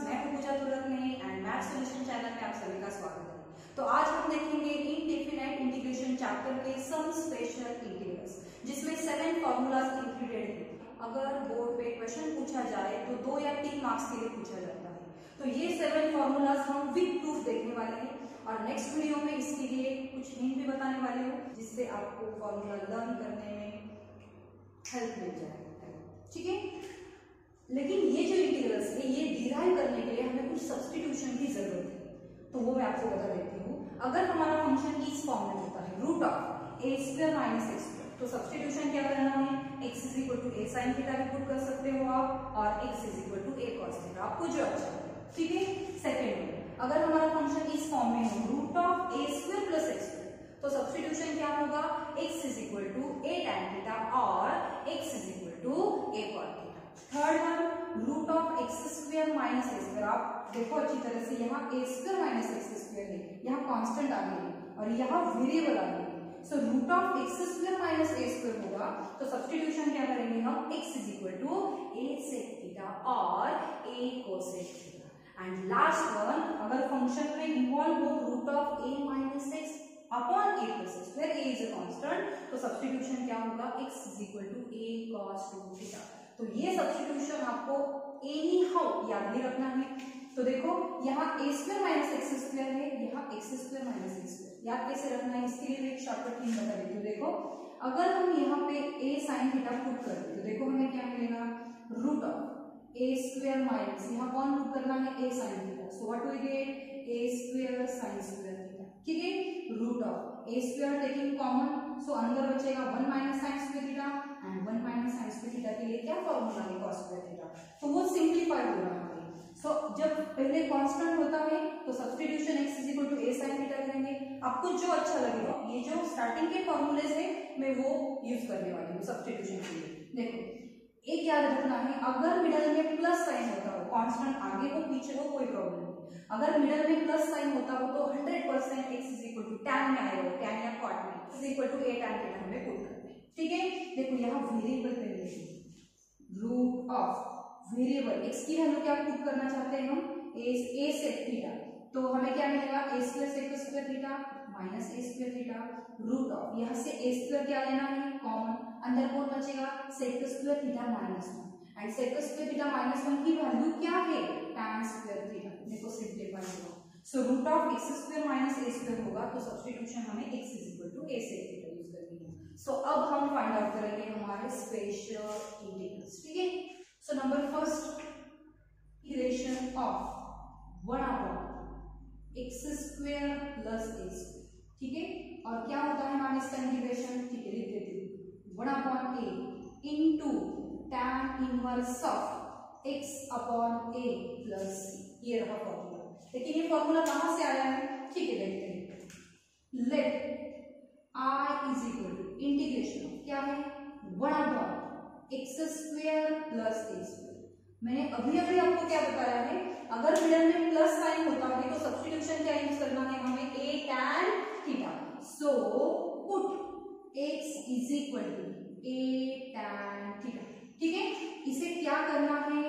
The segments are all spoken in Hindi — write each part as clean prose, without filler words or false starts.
मैं हूं पूजा तुलकने एंड मैथ सॉल्यूशन चैनल में आप सभी का स्वागत है। तो आज हम देखेंगे इनडेफिनाइट इंटीग्रेशन चैप्टर के सम स्पेशल इंटीग्रल्स, जिसमें 7 फॉर्मूलाज इंक्लूडेड हैं। अगर बोर्ड पे क्वेश्चन पूछा जाए तो 2 या 3 मार्क्स के लिए पूछा जाता है। तो ये 7 फॉर्मूलाज हम विद प्रूफ देखने वाले हैं और नेक्स्ट वीडियो में इसके लिए कुछ हिंट भी बताने वाले हूँ, जिससे आपको फॉर्मूला लर्न करने में हेल्प मिल जाए। ठीक है, लेकिन ये जो इंटीग्रल्स है ये डिराइव करने के लिए हमें कुछ सब्स्टिट्यूशन की जरूरत है, तो वो मैं आपको बता देती हूँ। अगर हमारा फंक्शन इस फॉर्म में होता है root of A square minus x square, तो सब्स्टिट्यूशन क्या करना है, x is equal to a sine theta भी पुट कर सकते हो आप, और x is equal to a cos theta, आपको जो अच्छा लगे। ठीक है, सेकेंड, अगर हमारा फंक्शन इस फॉर्म में हो root of A square plus x square, तो सब्स्टिट्यूशन क्या होगा, x is equal to A tan theta और x is equal to a cos theta. Third one, root of x square minus x square, आप देखो अच्छी तरह से, यहाँ a square minus x square है, यहाँ कांस्टेंट आ गई है और यहाँ वेरिएबल आ गई है। So root of x square minus A square होगा, तो सब्स्टिट्यूशन क्या करेंगे हम, x is equal to A sec theta और A cosec theta. And last one, अगर फंक्शन में इन्वॉल्व हो root of A minus X upon A plus X, where A is a constant, तो सब्स्टिट्यूशन क्या होगा, x is equal to A cos 2 theta. तो ये सब्स्टिट्यूशन आपको एनी हाउ याद ही रखना है। तो देखो यहाँ a square minus x square है, यहाँ x square minus x square, याद कैसे रखना है, इसके लिए एक शॉर्टकट कीन बता देती हूँ। देखो अगर हम यहाँ पे ए साइन थीटा पुट कर दे तो देखो हमें क्या मिलेगा, root of A square minus, यहाँ कौन पुट करना है, A sine theta, so what we get, A square sine square theta. ठीक है, root of A square taking common, so अंदर बचेगा 1 minus sine square theta, and 1 minus sine square theta के लिए क्या फॉर्मूला है, cos स्क्वायर थीटा, तो वो सिंप्लीफाई हो रहा है। सो जब पहले कांस्टेंट होता है तो substitution x is equal to a sine theta करेंगे, आपको जो अच्छा लगेगा। ये जो स्टार्टिंग के फॉर्मूलेज है मैं वो यूज करने वाली हूँ सब्स्टिट्यूशन के लिए। देखो एक याद रखना है, अगर मिडल में प्लस साइन होता हो, कांस्टेंट आगे हो पीछे हो कोई प्रॉब्लम नहीं, अगर मिडल में प्लस साइन होता हो तो 100% x is equal to tan में आएगा, टैन या कॉट में is equal to A tan theta हमें पुट करना है। ठीक है, देखो यहाँ वेरिएबल पे रूट ऑफ वेरिएबल x की वैल्यू क्या पुट करना चाहते हैं हम, ए सेक थीटा, तो हमें क्या मिलेगा, A square sec square theta minus A square theta, root of यहाँ से ए स्क्वायर क्या लेना है कॉमन, अंदर कौन बचेगा, sec square theta minus 1, and sec square theta minus 1 की वैल्यू क्या है, टैन स्क्वायर थीटा, देखो सिंप्लीफाई होगा। So root of x square minus A square होगा, तो सब्स्टिट्यूशन हमें x is equal to A sec theta use करनी है। सो अब हम फाइंड आउट करेंगे हमारे स्पेशल इंटीग्रल्स। ठीक है, so number first, integration of 1 upon x square plus a square। ठीक है, और क्या होता है हमारे इसका इंटीग्रेशन, ठीक है लिख देती हूँ, 1 upon a into tan inverse of x upon a plus c, ये रहा फॉर्मूला। लेकिन ये फॉर्मूला कहाँ से आया है, ठीक है देखते हैं। Let i is equal to integration क्या है, 1 upon एक्स स्क्वायर प्लस ए स्क्वायर। मैंने अभी अभी आपको क्या बताया है, अगर मिडल में प्लस साइन होता है तो सब्स्टिट्यूशन क्या यूज करना है हमें, A tan theta, so put X is equal to A tan theta. ठीक है, इसे क्या करना है,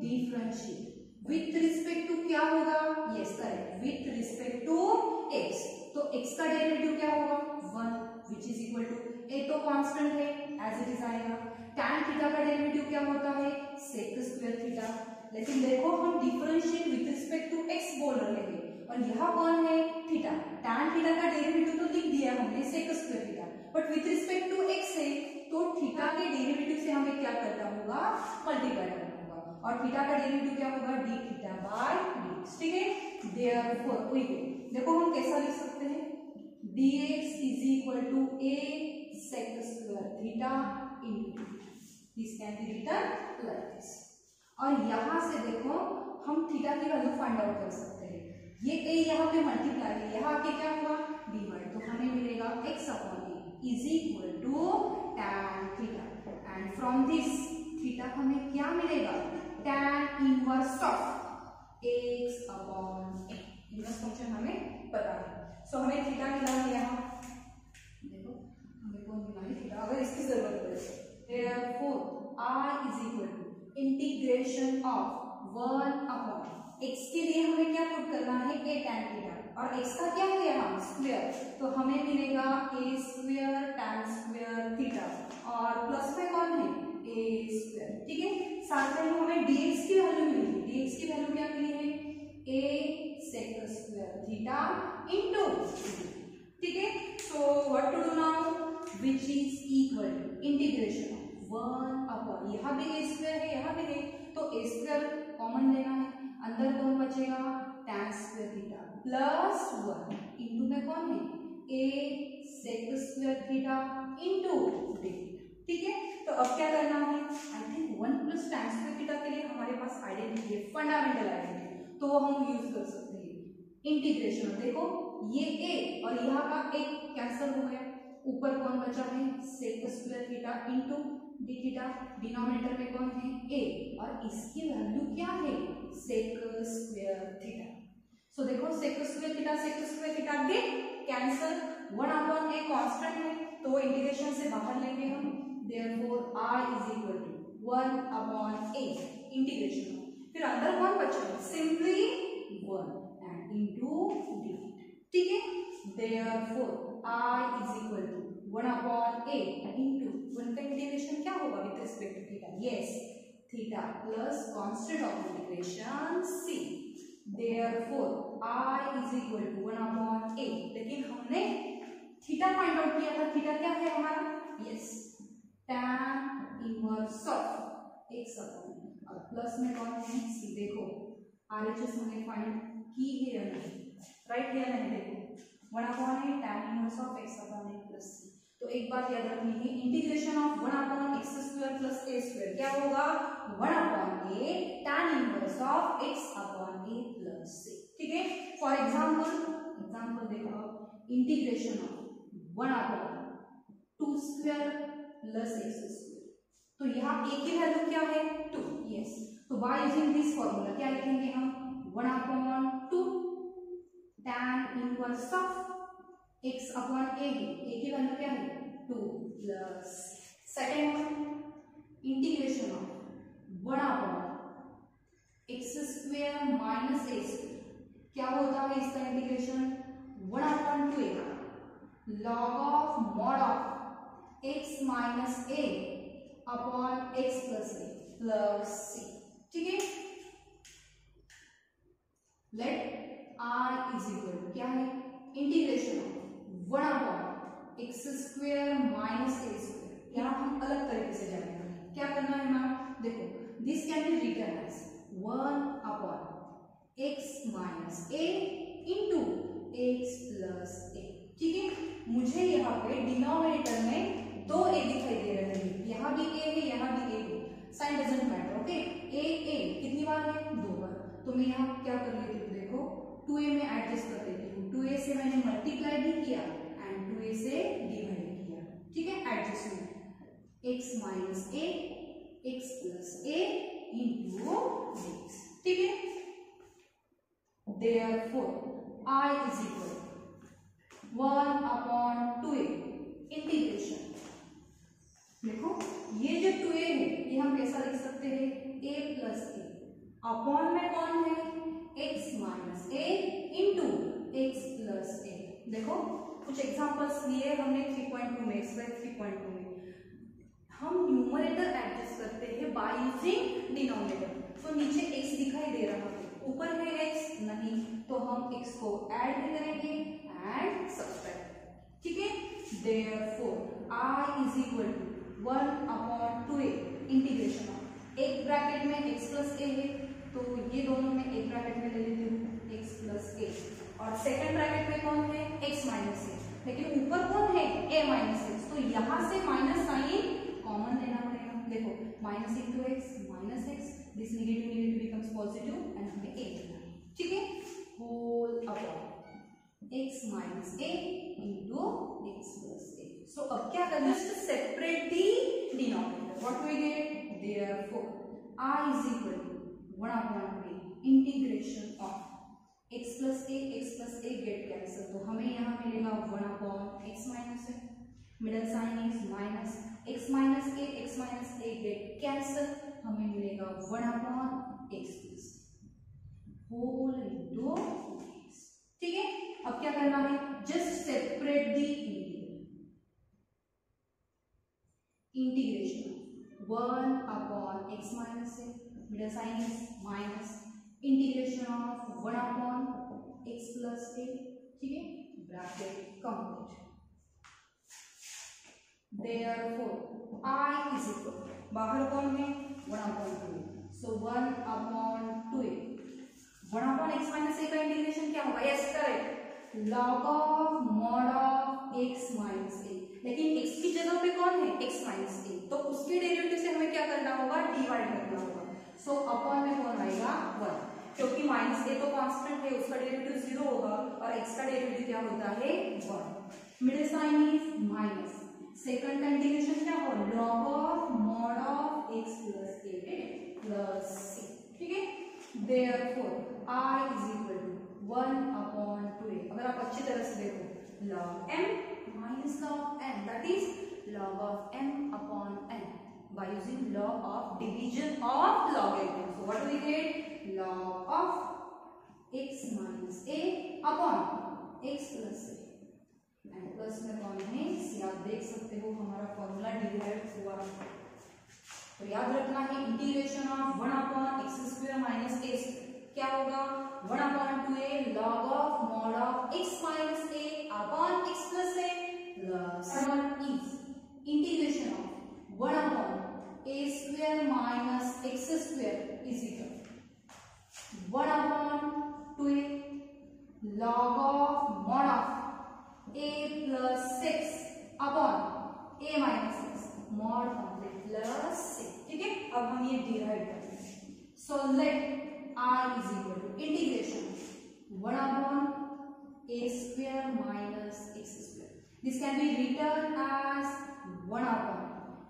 डिफरेंशिएट विथ रिस्पेक्ट टू क्या होगा, yes correct, with respect to x, तो एक्स का डेरिवेटिव क्या होगा 1 which is equal to, a तो कांस्टेंट है एज इट इज आएगा, tan थीटा का डेरिवेटिव क्या होता है, sec स्क्वायर थीटा। लेकिन देखो हम differentiate with respect to x बोल रहे हैं और यहाँ कौन है, थीटा, tan थीटा का डेरिवेटिव तो लिख दिया हमने sec square theta, but with respect to x है तो थीटा के डेरिवेटिव से हमें क्या करना होगा, मल्टीप्लाई करना होगा, और थीटा का डेरिवेटिव क्या होगा, d थीटा बाय dx। ठीक है, देयरफॉर वी देखो हम कैसा लिख सकते हैं, dx is equal to a sec square theta into this can be written like this। और यहाँ से देखो हम थीटा की वैल्यू फाइंड आउट कर सकते हैं, ये a यहाँ पे मल्टीप्लाई है, यहाँ आके क्या हुआ डिवाइड, तो हमें मिलेगा x upon a is equal to tan theta, and from this theta हमें क्या मिलेगा, tan inverse of x upon a, inverse function हमें पता है। सो हमें थीटा मिला है, यहाँ देखो हमें कौन मिला है थीटा, अगर इसकी जरूरत पड़े, therefore I is equal to integration of 1 upon x के लिए हमें क्या पुट करना है, a tan थीटा, और x का क्या है यहाँ स्क्वायर, तो हमें मिलेगा a square tan square theta, और प्लस में कौन है a स्क्वायर। ठीक है, साथ में हमें dx की वैल्यू मिलेगी, dx की वैल्यू क्या मिली है a sec square theta into, ठीक है। So what to do now, which is equal to integration 1 upon, यहाँ भी a स्क्वायर है यहाँ भी है, तो a स्क्वायर कॉमन लेना है, अंदर कौन बचेगा tan square theta plus 1 into में कौन है a sec square theta into d। ठीक है, तो अब क्या करना है, I think 1 plus tan square theta के लिए हमारे पास आइडेंटिटी है, फंडामेंटल आइडेंटिटी, तो हम यूज कर सकते हैं इंटीग्रेशन। देखो ये a और यहाँ का एक कैंसिल हो गया, ऊपर कौन बचा है sec square theta into D theta, denominator में कौन है a, और इसकी वैल्यू क्या है sec स्क्वायर थीटा। सो देखो sec square theta get cancel, 1 upon a constant है तो इंटीग्रेशन से बाहर लेंगे हम, therefore i is equal to 1 upon a integration, फिर अंदर कौन बचा है सिंपली 1 एंड इनटू d। ठीक है, therefore i is equal to 1 upon a into 1 का इंटीग्रेशन क्या होगा with respect to theta, yes theta plus constant of integration c, therefore i is equal to 1 upon a। लेकिन हमने थीटा फाइंड आउट किया था, थीटा क्या है हमारा, yes tan inverse of x upon, और प्लस में कौन है c। देखो RHS हमने फाइंड की है या नहीं, राइट है या नहीं, देखो 1 अपॉन है tan inverse of x upon a plus c। तो एक बात याद रखनी है, integration of 1 upon x square plus a square क्या होगा 1 upon a tan inverse of x upon a plus c। ठीक है, फॉर एग्जांपल देखो, इंटीग्रेशन ऑफ 1 अपॉन 2 स्क्वायर प्लस x स्क्वायर, तो यहाँ a की वैल्यू क्या है 2, यस, तो बाय यूजिंग दिस फॉर्मूला क्या लिखेंगे हम 1 अपॉन 2 tan inverse of x upon a की वैल्यू क्या है 2 plus, second integration of 1 upon x square minus a square, क्या होता है इसका integration 1 upon 2a log of mod of x minus a upon x plus a plus c। ठीक है, लेट i इज इक्वल क्या है integration of 1 upon x square minus a square, यहाँ हम अलग तरीके से जाएंगे, क्या करना है मैम, देखो this can be written as 1 upon x minus a into x plus a। ठीक है, मुझे यहाँ पे डिनोमिनेटर में 2a दिखाई दे रहे हैं, यहाँ भी a है यहाँ भी a है, sign doesn't matter, okay. a कितनी बार है 2 बार, तो मैं यहाँ क्या कर लेती हूँ, देखो 2a में एडजस्ट कर लेती हूँ, 2a से मैंने मल्टीप्लाई भी किया एंड 2a से डिवाइड किया। ठीक है, adjustment x minus a x plus a into x। ठीक है, therefore i is equal 1 upon 2a integration, देखो ये जो 2a है ये हम कैसा लिख सकते हैं a प्लस a, अपॉन में कौन है x minus a into x plus a। देखो कुछ एग्जांपल्स लिए हमने 3.2 में, एक्सरसाइज 3.2 में हम न्यूमरेटर एडजस्ट करते हैं बाय यूजिंग डिनोमिनेटर, तो नीचे x दिखाई दे रहा है, ऊपर है x नहीं, तो हम x को ऐड भी करेंगे एंड सब्ट्रैक्ट। ठीक है, therefore i is equal to 1 upon 2a integration of, एक ब्रैकेट में x प्लस a है तो ये दोनों में एक ब्रैकेट में ले लेती हूँ x प्लस a, और सेकंड ब्रैकेट में कौन है x माइनस a, लेकिन ऊपर कौन है a माइनस x, तो यहाँ से माइनस साइन कॉमन लेना पड़ेगा। देखो minus into x minus x, this negative becomes positive and हमें a लेना है। ठीक है, whole upon x minus a into x plus a। So अब क्या करना है, just separate the denominator, what we get, therefore i is equal to 1 upon a integration of x plus a get cancel, तो हमें यहाँ मिलेगा 1 upon x minus a, middle sign is minus, x minus a get cancel, हमें मिलेगा 1 upon x plus whole into, ठीक है। अब क्या करना है, just separate the integration 1 upon x minus A, middle sign is minus, integration of 1 upon x plus A, ठीक है, bracket complete. Therefore I is equal, बाहर कौन है 1 अपॉन 2, so 1 upon 2a, 1 upon x minus A का इंटीग्रेशन क्या होगा, yes correct, log of mod of x minus ए, लेकिन x की जगह पे कौन है x माइनस ए, तो उसके डेरिवेटिव से हमें क्या करना होगा, डिवाइड करना होगा, सो अपॉन में कौन आएगा 1, क्योंकि माइनस ए तो कांस्टेंट है, उसका डेरिवेटिव 0 होगा और x का डेरिवेटिव क्या होता है 1, middle sign is minus, second का इंटीग्रेशन क्या हो, log of mod of x plus a plus c, ठीक है। Therefore I is equal to 1 upon 2a, अगर आप अच्छी तरह से देखो log m minus log n, that is log of m upon n by using law of division of logarithm. So what do we get, log of x minus a upon x plus a, and plus में कौन है c, आप देख सकते हो हमारा फॉर्मूला डिराइव हुआ। तो याद रखना है integration of 1 upon X square minus A क्या होगा, 1 upon 2a log of mod of x minus a upon x plus a plus 1 is integration of 1 upon a square minus x square is equal 1 upon 2a log of mod of a plus 6 upon a minus 6 mod complete plus 6, ठीक है। अब हम ये डिराइव करेंगे, so let r is equal to integration 1 upon a square minus x square, this can be written as 1 upon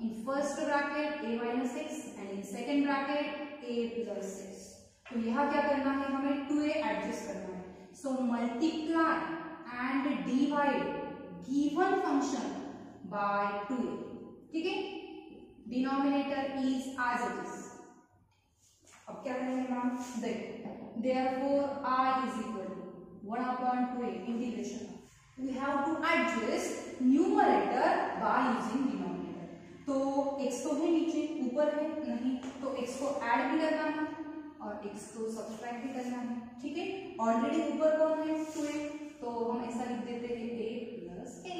in first bracket a minus x and in second bracket a plus 6। तो यहाँ क्या करना है, हमें 2a एडजस्ट करना है, so multiply and divide given function by 2a, ठीक है, denominator is as it is। अब क्या करेंगे मैम, देख therefore I is equal to 1 upon 2a integration, we have to adjust numerator by using denominator, तो x तो है नीचे, ऊपर है नहीं, तो x को ऐड भी करना है और x को सब्सट्रैक्ट भी करना है, ठीक है। ऑलरेडी ऊपर कौन है 2a, तो हम ऐसा लिख देते हैं a plus a,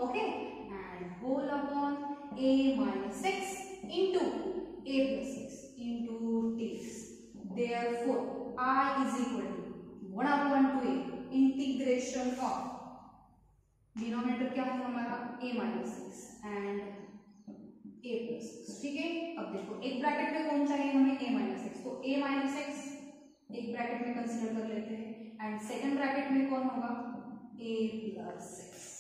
okay, and whole upon a minus 6 into a plus 6 into x, therefore I is equal to 1 upon 2a integration of denominator क्या है हमारा a minus 6 and a plus 6, ठीक है। अब देखो एक ब्रैकेट में कौन चाहिए हमें a माइनस 6, तो a माइनस 6 एक ब्रैकेट में कंसीडर कर लेते हैं एंड सेकंड ब्रैकेट में कौन होगा a प्लस 6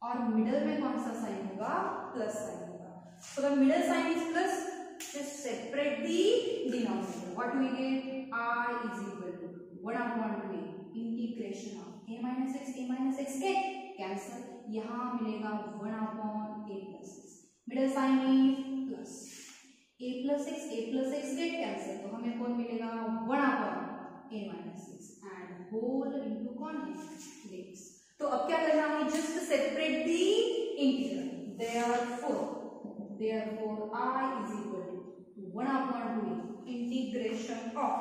और मिडल में कौन सा साइन होगा, प्लस साइन होगा, so the middle sign is plus, just separate the denominator, what we get, I is equal to 1 upon 2a integration of a minus 6 a cancel, यहाँ मिलेगा 1 upon a plus 6, middle sign is plus, a plus 6 get cancel, तो हमें कौन मिलेगा 1 upon a minus 6 and whole into कौन है x। तो अब क्या करना है, just separate the integral, therefore I is equal to 1 upon 2a integration of,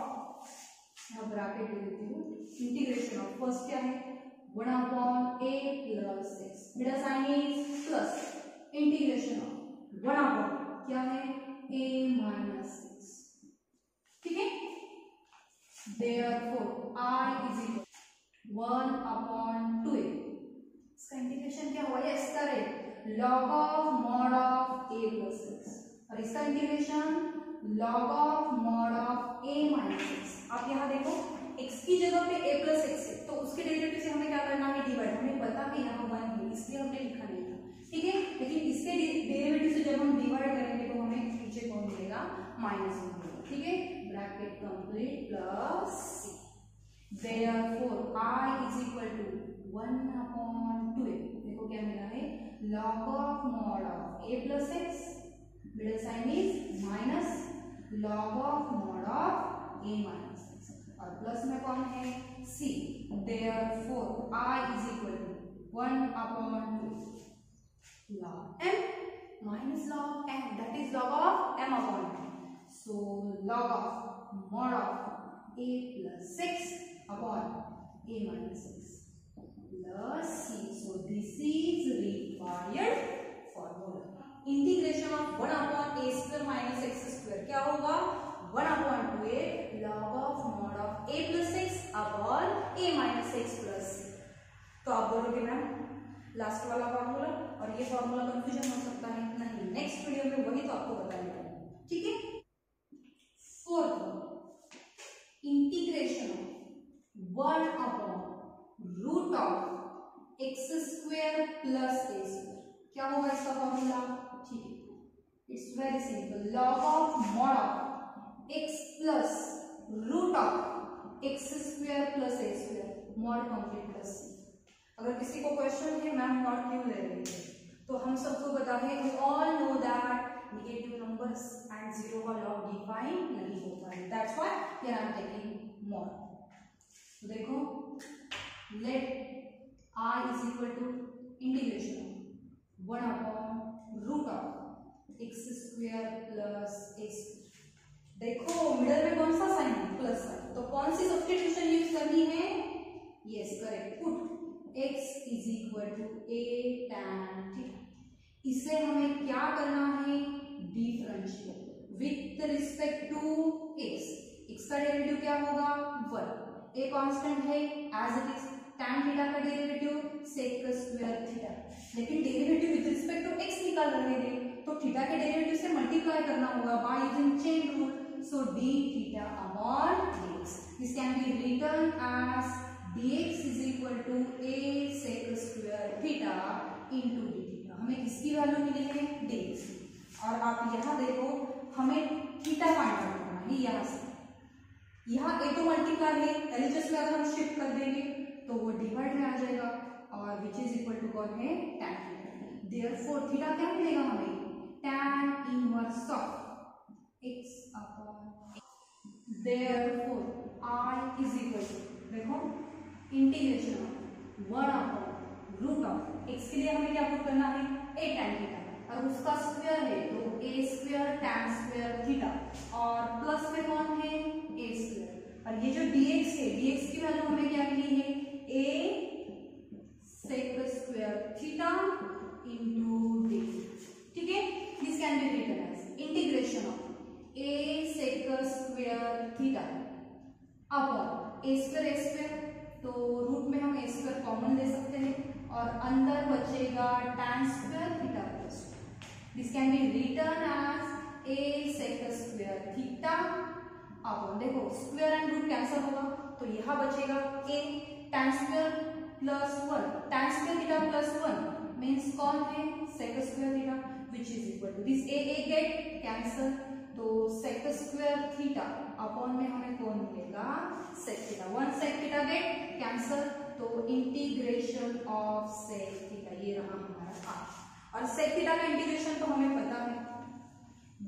यहाँ ब्रैकेट दे देती हूँ, इंटीग्रेशन ऑफ फर्स्ट क्या है 1 upon a plus 6, middle sign is plus, integration of 1 upon क्या है a माइनस 6, ठीक है। Therefore I is equal to 1 upon 2a, इसका इंटीग्रेशन क्या हुआ, yes correct, log of mod of a plus 6 और इसका integration log of mod of a minus 6। आप यहाँ देखो x की जगह पे a plus 6 है, तो उसके डेरिवेटिव से हमें क्या करना है, डिवाइड, हमें पता है यहाँ 1 है इसलिए हमने लिखा नहीं था, ठीक है, लेकिन इसके डेरिवेटिव से जब हम डिवाइड करेंगे तो हमें नीचे कौन मिलेगा, माइनस मिलेगा, ठीक है, bracket complete plus c, therefore I is equal to 1 upon 2a, देखो क्या मिला है, log of mod of a plus 6, middle sign is minus log of mod of a minus 6, और और प्लस में कौन है c, therefore I is equal to 1/2 log m minus log m, that is log of m upon n. So log of mod of a plus 6 upon a minus 6 plus c. So this is required formula. Integration of 1 upon a square minus x square क्या होगा 1 upon 2a log of mod of a plus 6 upon a minus 6 plus c. तो आप बोलोगे मैम लास्ट वाला फॉर्मूला और ये फॉर्मूला कंफ्यूजन हो सकता है, नहीं, नेक्स्ट वीडियो में वही तो आपको बताएंगे, ठीक है। Fourth, integration of 1 upon root of x square plus A square क्या होगा इसका फॉर्मूला, ठीक है, it's very simple, log of mod of X plus root of x square plus A square mod complete plus C. अगर किसी को क्वेश्चन है मैम मॉड क्यों ले रही है, तो हम सबको बता दें, we all know that negative numbers and zero का लॉग डिफाइन नहीं होता है, that's why here I am taking mod. तो देखो let I is equal to integration 1 upon root of x square plus A square. देखो मिडल में कौन सा साइन है, प्लस साइन, तो कौन सी सब्स्टिट्यूशन यूज करनी है, yes correct, put x is equal to a tan theta. इसे हमें क्या करना है, differentiate with respect to x। x का डेरिवेटिव क्या होगा 1, a कांस्टेंट है as it is, tan theta का डेरिवेटिव sec स्क्वायर थीटा, लेकिन derivative with respect to x निकाल रहे थे तो थीटा के डेरिवेटिव से मल्टीप्लाई करना होगा by using chain rule, so d theta upon dx, this can be written as dx is equal to a sec square theta into d theta। हमें किसकी वैल्यू मिली है dx, और आप यहाँ देखो हमें थीटा फाइंड आउट करना है, यहाँ से यहाँ a तो मल्टीप्लाई है, एलएचएस में अगर हम शिफ्ट कर देंगे तो वो डिवाइड में आ जाएगा और विच इज इक्वल टू कौन है tan थीटा, देयरफॉर थीटा क्या मिलेगा हमें tan inverse of x upon, therefore I is equal to, देखो integration of 1 upon root of X के लिए हमें क्या पुट करना है a tan थीटा, और उसका स्क्वायर है तो a square tan square theta, और प्लस में कौन है a स्क्वायर, और ये जो dx है dx की वैल्यू हमें क्या मिली है a sec square theta into d, ठीक है। This can be written as integration of a sec square theta upon a square, तो रूट में हम ए स्क्वायर कॉमन ले सकते हैं और अंदर बचेगा tan square theta plus, this can be written as a sec square theta upon, देखो स्क्वायर एंड रूट कैंसिल होगा तो यहाँ बचेगा a tan square plus 1, tan square theta plus 1 means कौन है sec square theta, which is equal to this a get cancel, तो सेक स्क्वायर थीटा अपॉन में हमें कौन मिलेगा sec theta, 1 sec theta get cancel, तो इंटीग्रेशन ऑफ सेक थीटा ये रहा हमारा r, और सेक थीटा का इंटीग्रेशन तो हमें पता है,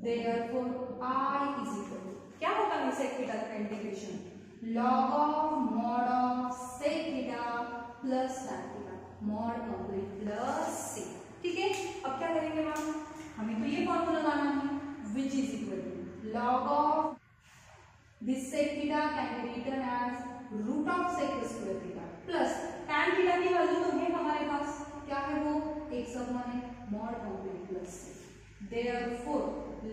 therefore I is equal to क्या होता है सेक थीटा का integration, log of mod of sec theta plus tan theta mod complete plus c, ठीक है। अब क्या करेंगे मैम, हमें तो ये फॉर्मूला लगाना है which is equal to log of this sec theta can be written as root of sec square theta plus tan theta की वैल्यू तो है हमारे पास, क्या है वो एक समान है mod complete plus c, therefore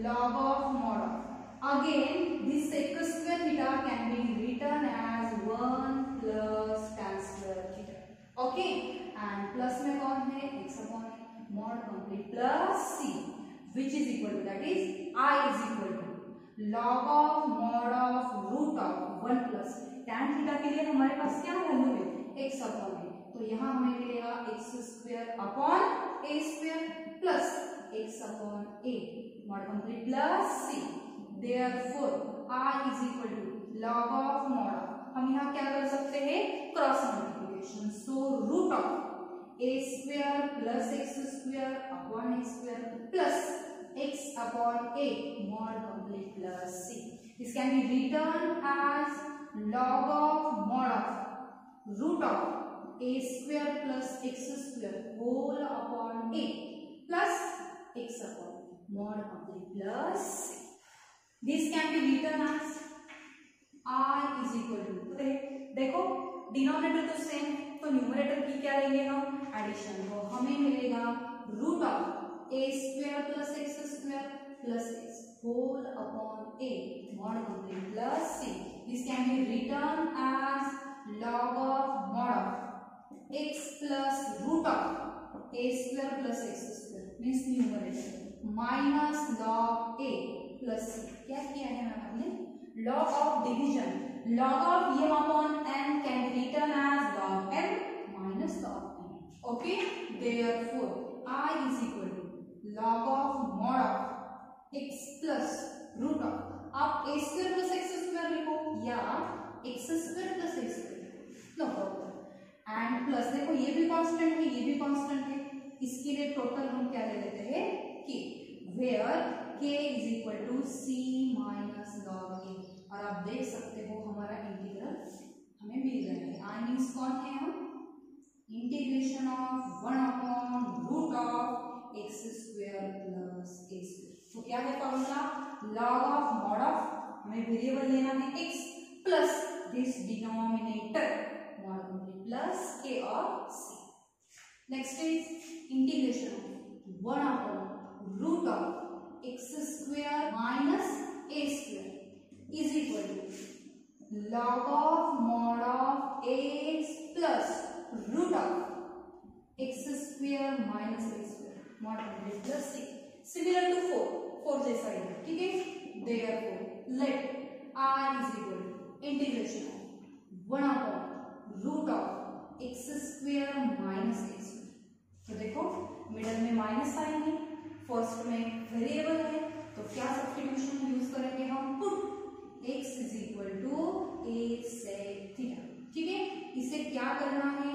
log of mod of again this sec square theta can be written as 1 plus tan square theta, okay, and plus में कौन है एक समान है mod complete plus c, which is equal to, that is I is equal to log of mod of root of 1 plus tan theta के लिए हमारे पास क्या वैल्यू है x अपॉन a, तो यहाँ हमें मिलेगा x square upon a square plus x upon a mod complete plus c, therefore I is equal to log of mod of, हम यहाँ क्या कर सकते हैं cross multiplication, so root of a square plus x square upon x square plus x upon a mod complete plus c, this can be written as log of mod of root of a square plus x square whole upon a plus x upon mod complete plus this can be written as I is equal to देखो डिनोमिनेटर तो सेम तो न्यूमरेटर की क्या लेंगे हम एडिशन तो हमें मिलेगा root of A square plus x square plus x whole upon a mod complete plus c this can be written as log of mod of x plus root of a square plus x square means numerator minus log a plus c क्या किया है मैम आपने log of division log of m upon n can be written as log m minus log n. Okay, therefore I is equal to log of mod of x plus root of आप a square plus x square लिखो या x square plus x square no problem and plus देखो ये भी कांस्टेंट है ये भी कांस्टेंट है इसके लिए टोटल हम क्या ले लेते हैं k where k is equal to c minus log a और आप देख सकते हो हमारा इंटीग्रल हमें मिल गया है आई मींस कौन है हम integration of 1 upon root of x square plus A square तो क्या है formula log of mod of हमें वेरिएबल लेना है x plus this denominator mod complete plus k और c next is integration of 1 upon root of x square minus A square is equal to log of mod of x plus root of x square minus a square mod complete plus c similar to 4 जैसा ही है ठीक है therefore let I is equal to integration of 1 upon root of x square minus a square तो देखो मिडल में माइनस साइन है फर्स्ट में वेरिएबल है तो क्या सब्स्टिट्यूशन यूज करेंगे हम put x is equal to a sec theta ठीक है इसे क्या करना है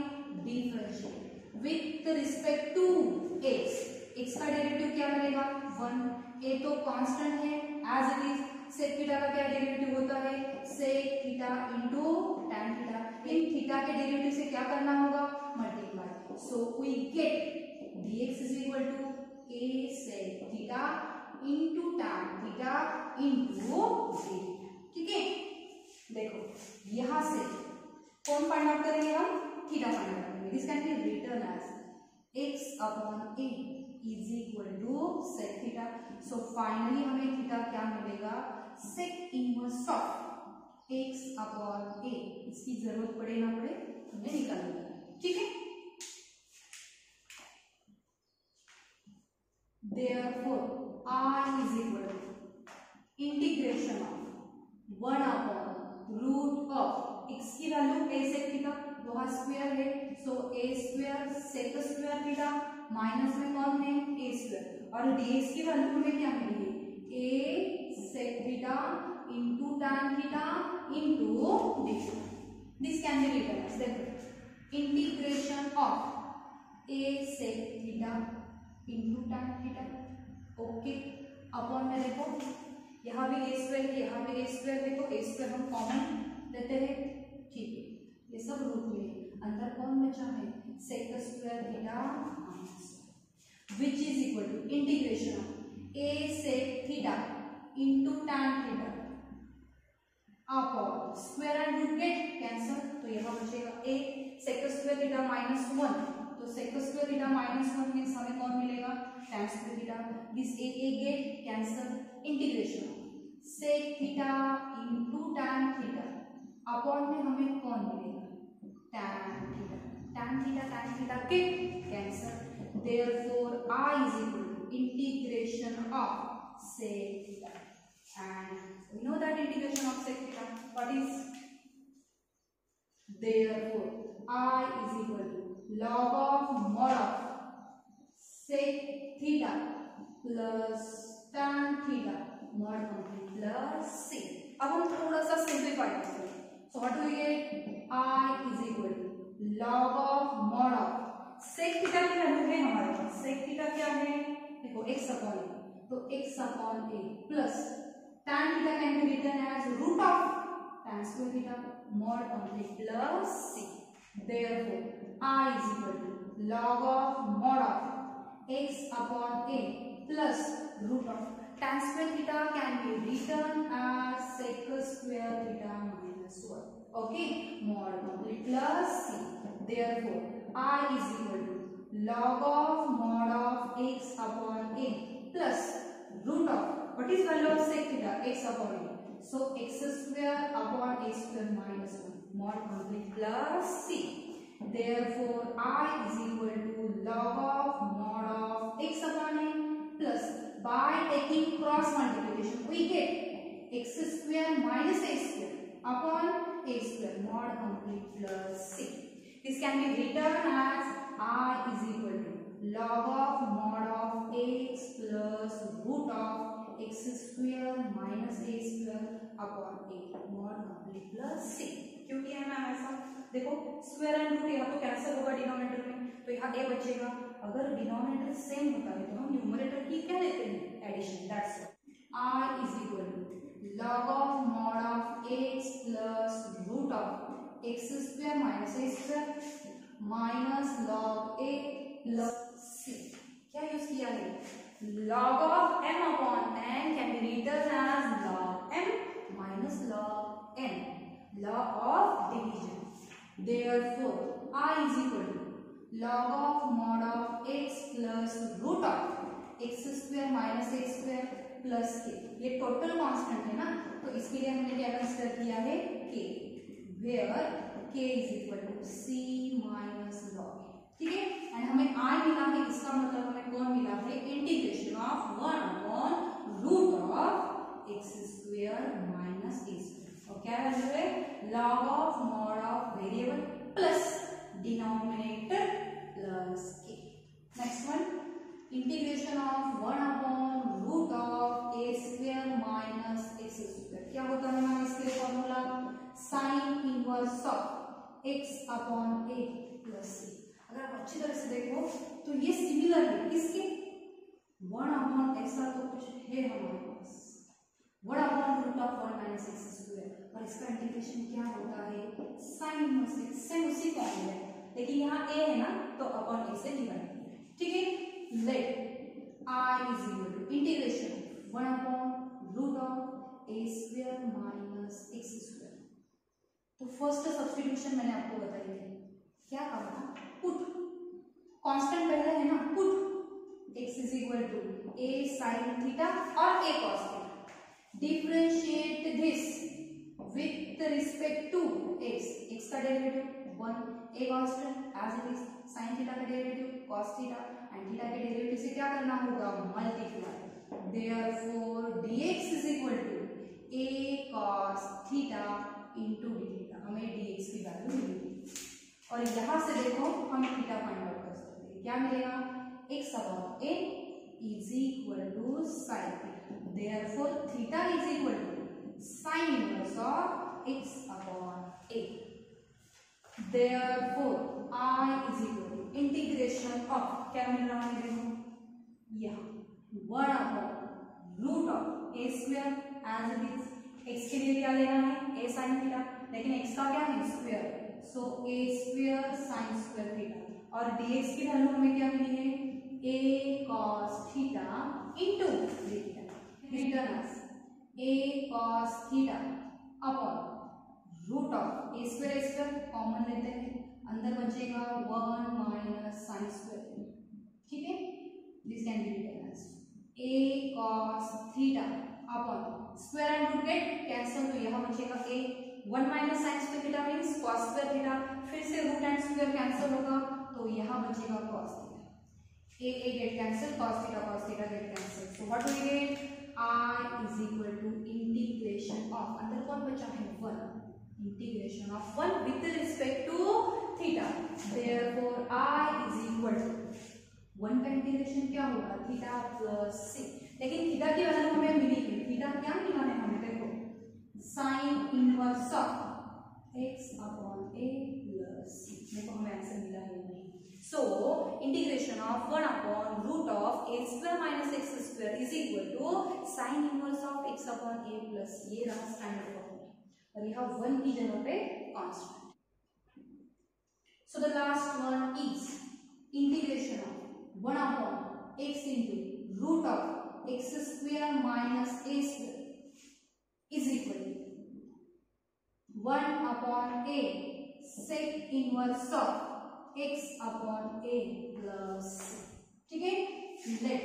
differentiate with respect to x का डेरिवेटिव क्या रहेगा 1 a तो कांस्टेंट है as it is sec theta का क्या डेरिवेटिव होता है sec theta into tan theta इन थीटा के डेरिवेटिव से क्या करना होगा multiply so we get dx is equal to a sec theta into tan theta into d ठीक है देखो यहां से कौन फाइंड आउट करेंगे हम थीटा फाइंड आउट करेंगे this can be written as x upon a is equal to sec theta so finally हमें थीटा क्या मिलेगा sec inverse of x upon a इसकी जरूरत पड़े ना पड़े हमें निकालना है ठीक है therefore I is equal to integration of 1 upon root of x की वैल्यू a sec थीटा वहां स्क्वायर है सो a square sec square theta minus में कौन है a स्क्वायर और dx की वैल्यू हमें क्या मिलेगी a sec theta into tan theta into d this can be written as देखो integration of a sec theta into tan theta okay upon में देखो यहाँ भी a स्क्वायर है यहाँ भी a स्क्वायर है तो a स्क्वायर हम कॉमन लेते हैं ठीक है ये सब रूट में अंदर कौन बचा है sec square theta which is equal to integration of a sec theta into tan theta upon square and root get cancel तो यहाँ बचेगा a sec square theta minus 1 तो sec square theta minus 1 means हमें कौन मिलेगा tan square theta this a get cancel integration sec theta into tan theta upon में हमें कौन मिलेगा tan थीटा के cancel therefore I is equal to integration of sec theta and we know that integration of sec theta what is therefore I is equal to log of mod of sec theta plus tan theta mod complete plus c अब हम थोड़ा सा सिंपलीफाई करते हैं so what do we get I is equal to log of mod of sec theta की वैल्यू है हमारे पास sec थीटा क्या है देखो x अपॉन a तो x upon a plus tan theta can be written as root of tan square theta mod complete plus c. Therefore I is equal to log of mod of x upon a plus root of tan square theta can be written as sec square theta minus 1. Okay, mod complete plus c. Therefore I is equal to log of mod of x upon a plus root of, what is value of sec theta? X upon a. So x square upon a square minus 1 mod complete plus c. Therefore I is equal to log of mod of x upon a plus, by taking cross multiplication we get x square minus a square upon a square mod complete plus c. This can be written as I is equal to log of mod of x plus root of x square minus a square upon a mod complete plus c. क्यों किया है मैम ऐसा? देखो स्क्वायर एंड रूट यहाँ तो कैंसिल होगा डिनोमिनेटर में, तो यहाँ a बचेगा. अगर डिनोमिनेटर सेम होता है तो हम न्यूमरेटर की क्या लेते हैं? Addition. That's I is equal to log of mod of x plus root of x square minus a square minus log a plus c. क्या यूज किया है? log of m upon n can be written as log m minus log n, law of division. Therefore I is equal to log of mod of x plus root of x square minus a square plus k. ये टोटल कांस्टेंट है ना, तो इसके लिए हमने क्या कंसीडर किया है? k, where k is equal to c minus log a. ठीक है, एंड हमें I मिला है, इसका मतलब हमें कौन मिला है? Integration of 1 upon root of x square minus a square. और क्या वैल्यू है? log of mod of variable plus denominator plus k. Next one, integration of 1 upon root of a square minus x square. क्या होता है मैम इसके लिए formula? Sine inverse of x upon a plus c. अगर आप अच्छी तरह से देखो तो ये सिमिलर है किसके? 1 अपॉन x का तो कुछ है हमारे पास 1 upon root of 1 minus x square, और इसका इंटीग्रेशन क्या होता है? Sine inverse x. सेम उसी फॉर्मूला है, लेकिन यहाँ a है ना तो अपॉन a से डिवाइड किया है. ठीक है, let I is equal to integration 1 upon root of a square minus x square. तो फर्स्ट सब्स्टिट्यूशन मैंने आपको बताई थी, क्या कहा था? पुट कांस्टेंट पहले है ना, put x is equal to a sin theta और a cos theta. Differentiate this with respect to x का derivative 1, a constant as it is, sin theta का derivative cos theta, and theta के डेरिवेटिव से क्या करना होगा? Multiply. Therefore dx is equal to a cos theta into d theta. हमें dx की वैल्यू मिलेगी, और यहाँ से देखो हम थीटा फाइंड आउट कर सकते हैं. क्या मिलेगा? x upon a is equal to sin theta. Therefore theta is equal to sin inverse of x upon a. Therefore I is equal to integration of, क्या मिल रहा है देखो यहाँ 1 upon root of a square as it is. x के लिए क्या लेना है? a sin थीटा, लेकिन x का क्या है? Square. So a square sin square theta, और dx की वैल्यू हमें क्या मिली है? a cos theta into d theta. Return as a cos theta upon root of a square common लेते हैं, अंदर बचेगा 1 माइनस साइन स्क्वायर. ठीक है, this can be written as a cos theta upon square and root get cancel, तो यहाँ बचेगा a 1 minus sine square theta means cos square theta, फिर से रूट एंड स्क्वायर कैंसिल होगा तो यहाँ बचेगा cos theta. a get cancel, cos theta get cancel. So what we get? I is equal to integration of, अंदर कौन बचा है? 1. Integration of 1 with respect to theta. Therefore I is equal to 1 का इंटीग्रेशन क्या होगा? Theta plus c. लेकिन थीटा की वैल्यू हमें मिली है, थीटा क्या मिला है हमें? देखो sine inverse of x upon a plus c. देखो हमें आंसर मिला है नहीं. So integration of 1 upon root of a square minus x square is equal to sin inverse of x upon a plus, ये रहा स्टैंडर्ड फॉर्मूला. और यहाँ 1 की जगह पे constant. So the last one is integration of 1 upon x into root of x square minus a square is equal to 1 upon a sec inverse of x upon a plus, ठीक है। Let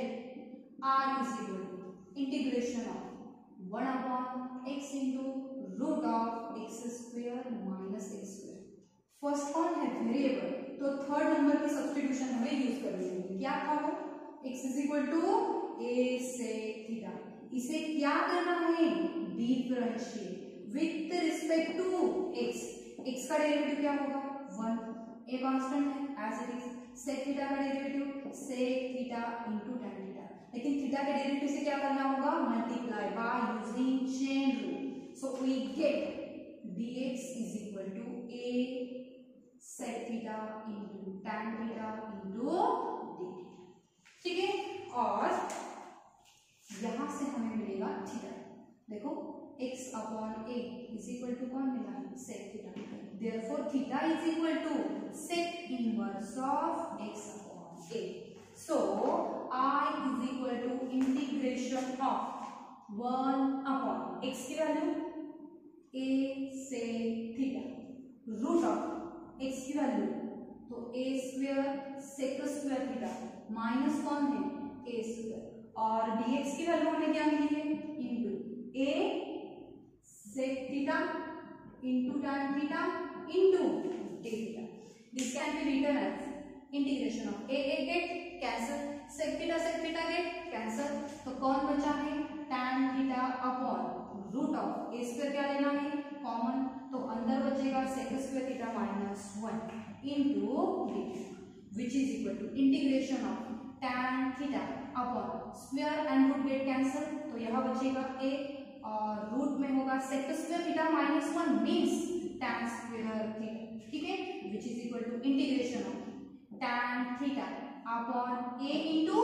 r is equal to integration of 1 upon x into root of x square minus a square. First कौन है वेरिएबल, तो थर्ड नंबर की सब्स्टिट्यूशन हमें यूज करनी होगी। क्या था वो, x is equal to a sec theta. इसे क्या करना है, differentiate with respect to x। x का डेरिवेटिव क्या होगा 1, a कांस्टेंट है as it is. Sec theta का derivative sec theta into tan theta, लेकिन थीटा के डेरिवेटिव से क्या करना होगा, multiply by using chain rule. So we get dx is equal to a sec theta into tan theta into d theta, ठीक है। और यहां से हमें मिलेगा थीटा। देखो x upon a is equal to कौन मिला, sec theta. Therefore theta is equal to sec inverse of x upon a। सो I is equal to integration of 1 upon x की value a sec theta root of x की वैल्यू तो a square sec square theta minus कौन है a स्क्वायर, और dx की वैल्यू हमें क्या मिली है into a sec theta into tan theta into d theta. This can be written as integration of a get cancel, sec theta get cancel, तो कौन बचा है tan theta upon root of a square क्या लेना है कॉमन, तो अंदर बचेगा sec square theta minus 1 into d which is equal to integration of tan theta upon square and root get cancel, तो यहाँ बचेगा a और रूट में होगा sec square theta minus 1 means tan square theta, ठीक है, which is equal to integration of tan theta upon a into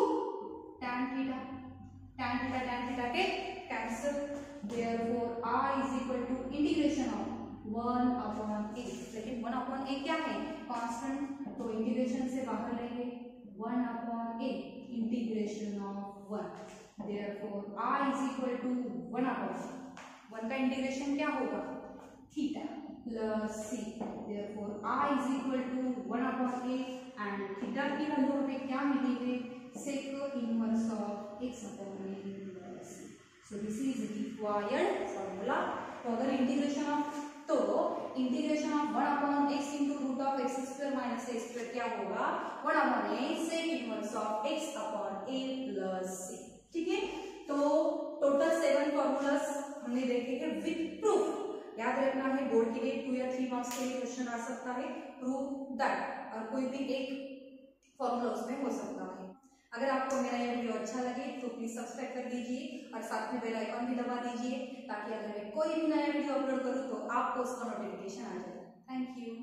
tan theta के cancel. Therefore r is equal to integration of 1 upon a, लेकिन 1 upon a क्या है कांस्टेंट, तो इंटीग्रेशन से बाहर लेंगे 1 upon a integration of 1। Therefore r is equal to 1 upon 1 का इंटीग्रेशन क्या होगा theta plus c। Therefore r is equal to 1 upon a and theta की वैल्यू हमें क्या मिली है sec inverse of x upon a plus c। So this is required formula। तो अगर integration of integration of 1 upon x into root of x square minus a square क्या होगा 1 upon a sec inverse of x upon a plus c, ठीक है। तो टोटल 7 फॉर्मूलास हमने देखे हैं विद प्रूफ। याद रखना है बोर्ड के लिए 2 या 3 मार्क्स के लिए क्वेश्चन आ सकता है, प्रूव दैट, और कोई भी एक फॉर्मूला उसमें हो सकता है। अगर आपको मेरा ये वीडियो अच्छा लगे तो प्लीज सब्सक्राइब कर दीजिए और साथ में बेल आइकॉन भी दबा दीजिए ताकि अगर मैं कोई भी नया वीडियो अपलोड करूं तो आपको उसका नोटिफिकेशन आ जाए। Thank you.